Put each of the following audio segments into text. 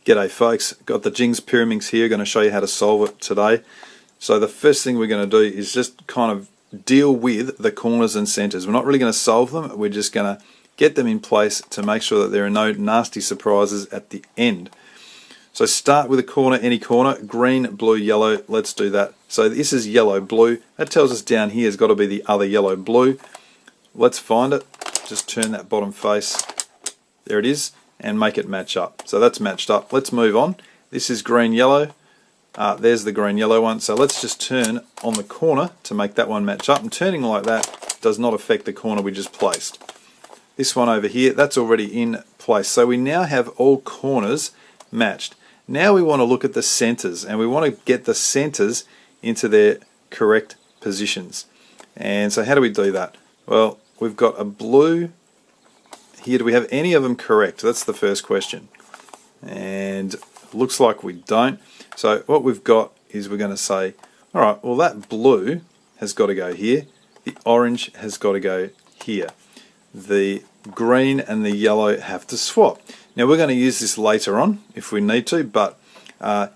G'day folks, got the Jing's Pyraminx here, going to show you how to solve it today. So the first thing we're going to do is just kind of deal with the corners and centres. We're not really going to solve them, we're just going to get them in place to make sure that there are no nasty surprises at the end. So start with a corner, any corner, green, blue, yellow, let's do that. So this is yellow, blue, that tells us down here has got to be the other yellow, blue. Let's find it, just turn that bottom face, there it is, and make it match up. So that's matched up. Let's move on. This is green yellow. There's the green yellow one. So let's just turn on the corner to make that one match up. And turning like that does not affect the corner we just placed. This one over here, that's already in place. So we now have all corners matched. Now we want to look at the centers, and we want to get the centers into their correct positions. And so how do we do that? Well, we've got a blue here. Do we have any of them correct? That's the first question. And looks like we don't. So what we've got is we're going to say, alright, well that blue has got to go here. The orange has got to go here. The green and the yellow have to swap. Now we're going to use this later on if we need to, but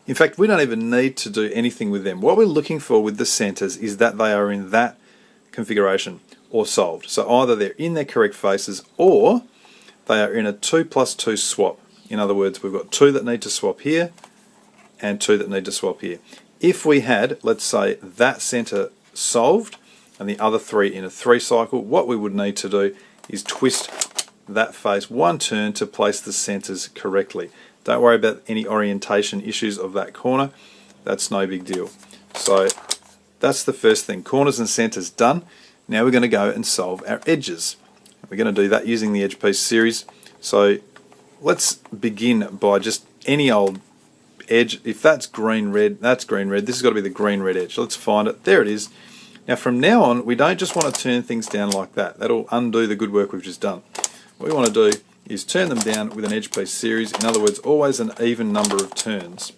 in fact we don't even need to do anything with them. What we're looking for with the centers is that they are in that configuration or solved. So either they're in their correct faces or they are in a 2+2 swap. In other words, we've got 2 that need to swap here and 2 that need to swap here. If we had, let's say, that center solved and the other 3 in a 3 cycle, what we would need to do is twist that face 1 turn to place the centers correctly. Don't worry about any orientation issues of that corner. That's no big deal. So that's the first thing. Corners and centers done. Now we're going to go and solve our edges. We're going to do that using the edge piece series. So let's begin by just any old edge. If that's green red, that's green red. This has got to be the green red edge. Let's find it. There it is. Now from now on we don't just want to turn things down like that. That'll undo the good work we've just done. What we want to do is turn them down with an edge piece series. In other words, always an even number of turns.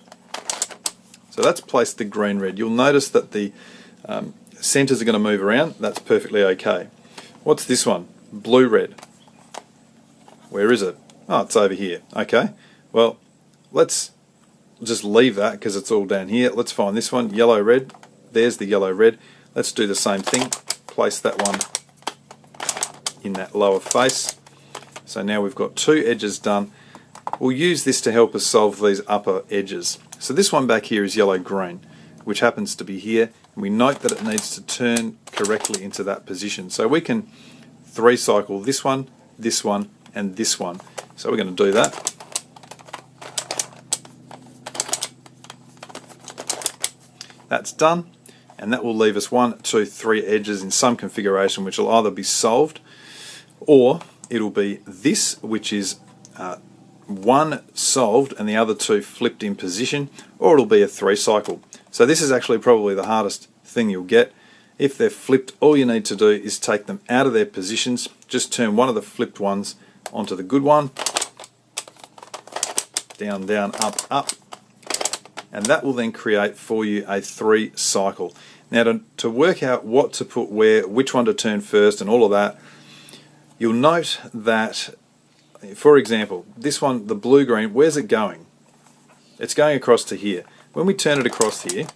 So that's placed the green red. You'll notice that the centers are going to move around. That's perfectly okay. What's this one? Blue red. Where is it? Oh, it's over here. Okay, well let's just leave that because it's all down here. Let's find this one, yellow red. There's the yellow red. Let's do the same thing, place that one in that lower face. So now we've got 2 edges done. We'll use this to help us solve these upper edges. So this one back here is yellow green, which happens to be here, and we note that it needs to turn correctly into that position. So we can 3 cycle this one, and this one. So we're going to do that. That's done, and that will leave us 1, 2, 3 edges in some configuration which will either be solved or it'll be this, which is 1 solved and the other 2 flipped in position, or it'll be a 3 cycle. So this is actually probably the hardest thing you'll get. If they're flipped, all you need to do is take them out of their positions, just turn one of the flipped ones onto the good one, down, down, up, up, and that will then create for you a 3 cycle. Now to work out what to put where, which one to turn first and all of that, you'll note that, for example, this one, the blue-green, where's it going? It's going across to here. When we turn it across here,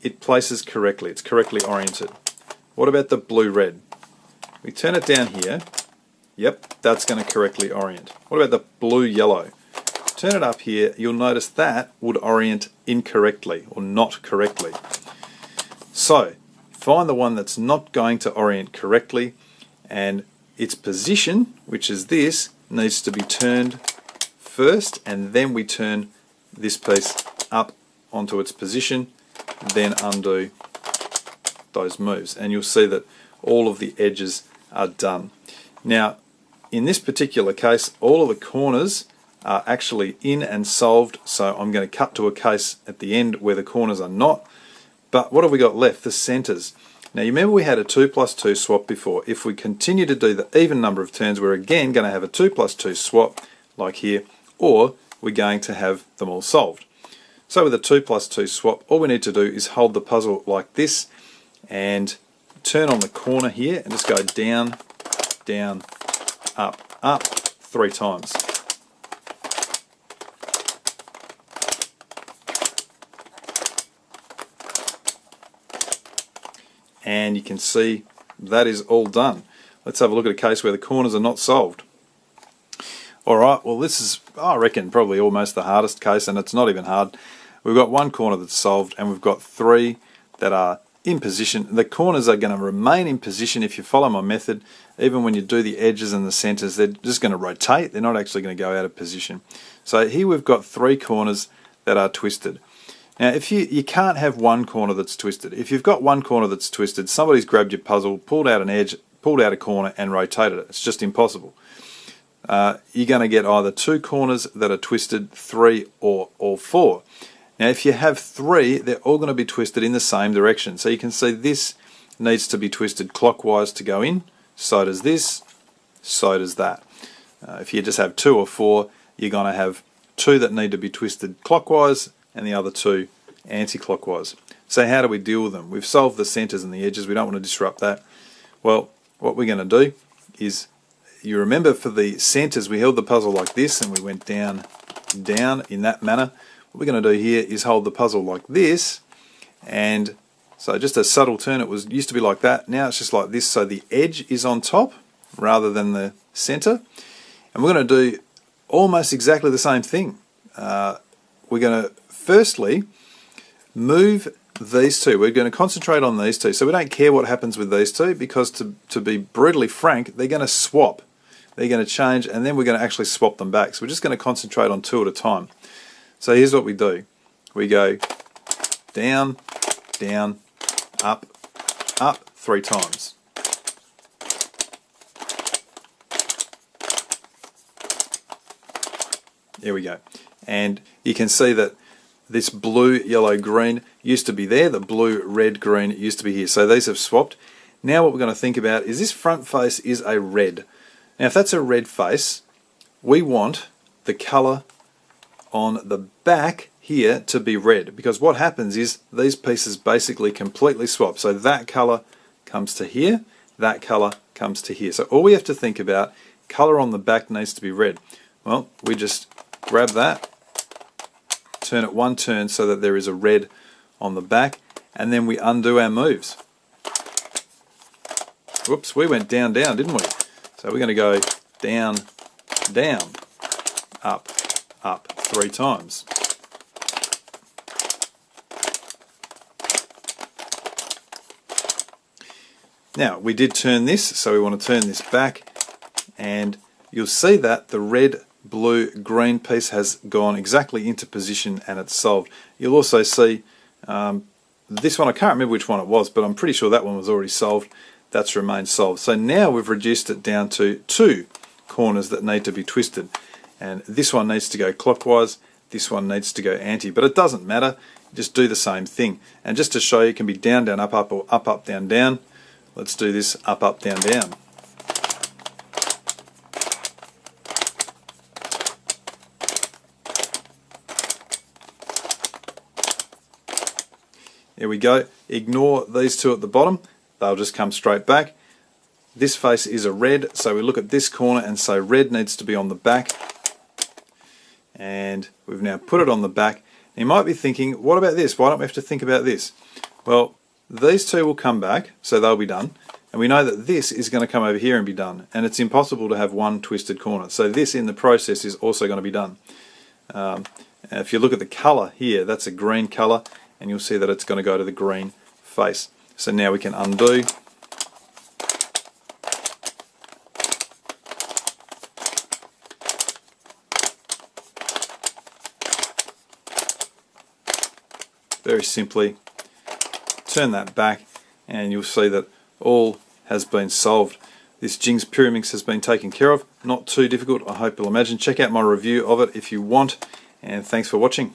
it places correctly, it's correctly oriented. What about the blue-red? We turn it down here, yep, that's going to correctly orient. What about the blue-yellow? Turn it up here, you'll notice that would orient incorrectly or not correctly. So find the one that's not going to orient correctly, and its position, which is this, needs to be turned first, and then we turn this piece up onto its position, then undo those moves, and you'll see that all of the edges are done. Now in this particular case, all of the corners are actually in and solved, so I'm going to cut to a case at the end where the corners are not. But what have we got left? The centers. Now you remember we had a 2+2 swap before. If we continue to do the even number of turns, we're again going to have a 2+2 swap like here, or we're going to have them all solved. So with a 2+2 swap, all we need to do is hold the puzzle like this and turn on the corner here and just go down, down, up, up 3 times. and you can see that is all done. Let's have a look at a case where the corners are not solved. Alright, well this is, I reckon, probably almost the hardest case, and it's not even hard. We've got one corner that's solved, and we've got 3 that are in position. The corners are going to remain in position if you follow my method. Even when you do the edges and the centers, they're just going to rotate. They're not actually going to go out of position. So here we've got 3 corners that are twisted. Now if you can't have one corner that's twisted. If you've got one corner that's twisted, somebody's grabbed your puzzle, pulled out an edge, pulled out a corner and rotated it. It's just impossible. You're going to get either 2 corners that are twisted, 3 or all 4. Now if you have 3, they're all going to be twisted in the same direction. So you can see this needs to be twisted clockwise to go in, so does this, so does that. If you just have 2 or 4, you're going to have 2 that need to be twisted clockwise and the other 2 anti-clockwise. So how do we deal with them? We've solved the centers and the edges, we don't want to disrupt that. Well, what we're going to do is, you remember for the centers we held the puzzle like this and we went down, down in that manner. What we're going to do here is hold the puzzle like this, and so just a subtle turn. It used to be like that, now it's just like this, so the edge is on top rather than the center. And we're going to do almost exactly the same thing. We're going to firstly move these 2. We're going to concentrate on these 2. So we don't care what happens with these 2, because to be brutally frank, they're going to swap. They're going to change, and then we're going to actually swap them back. So we're just going to concentrate on 2 at a time. So here's what we do. We go down, down, up, up 3 times. There we go. And you can see that this blue, yellow, green used to be there. The blue, red, green used to be here. So these have swapped. Now what we're going to think about is this front face is a red. Now if that's a red face, we want the colour on the back here to be red, because what happens is these pieces basically completely swap. So that colour comes to here, that colour comes to here. So all we have to think about, colour on the back needs to be red. Well, we just grab that, turn it 1 turn so that there is a red on the back, and then we undo our moves. Whoops, we went down, down, didn't we? So we're going to go down, down, up, up 3 times. Now we did turn this, so we want to turn this back, and you'll see that the red, blue, green piece has gone exactly into position and it's solved. You'll also see this one, I can't remember which one it was, but I'm pretty sure that one was already solved. That's remained solved. So now we've reduced it down to 2 corners that need to be twisted, and this one needs to go clockwise, this one needs to go anti, but it doesn't matter, just do the same thing. And just to show you, it can be down, down, up, up, or up, up, down, down. Let's do this up, up, down, down. There we go. Ignore these 2 at the bottom, they'll just come straight back. This face is a red, so we look at this corner and say red needs to be on the back, and we've now put it on the back. Now you might be thinking, what about this? Why don't we have to think about this? Well, these 2 will come back, so they'll be done, and we know that this is going to come over here and be done, and it's impossible to have one twisted corner, so this in the process is also going to be done. If you look at the colour here, that's a green colour, and you'll see that it's going to go to the green face. So now we can undo. Very simply, turn that back, and you'll see that all has been solved. This Jing's Pyraminx has been taken care of. Not too difficult, I hope you'll imagine. Check out my review of it if you want, and thanks for watching.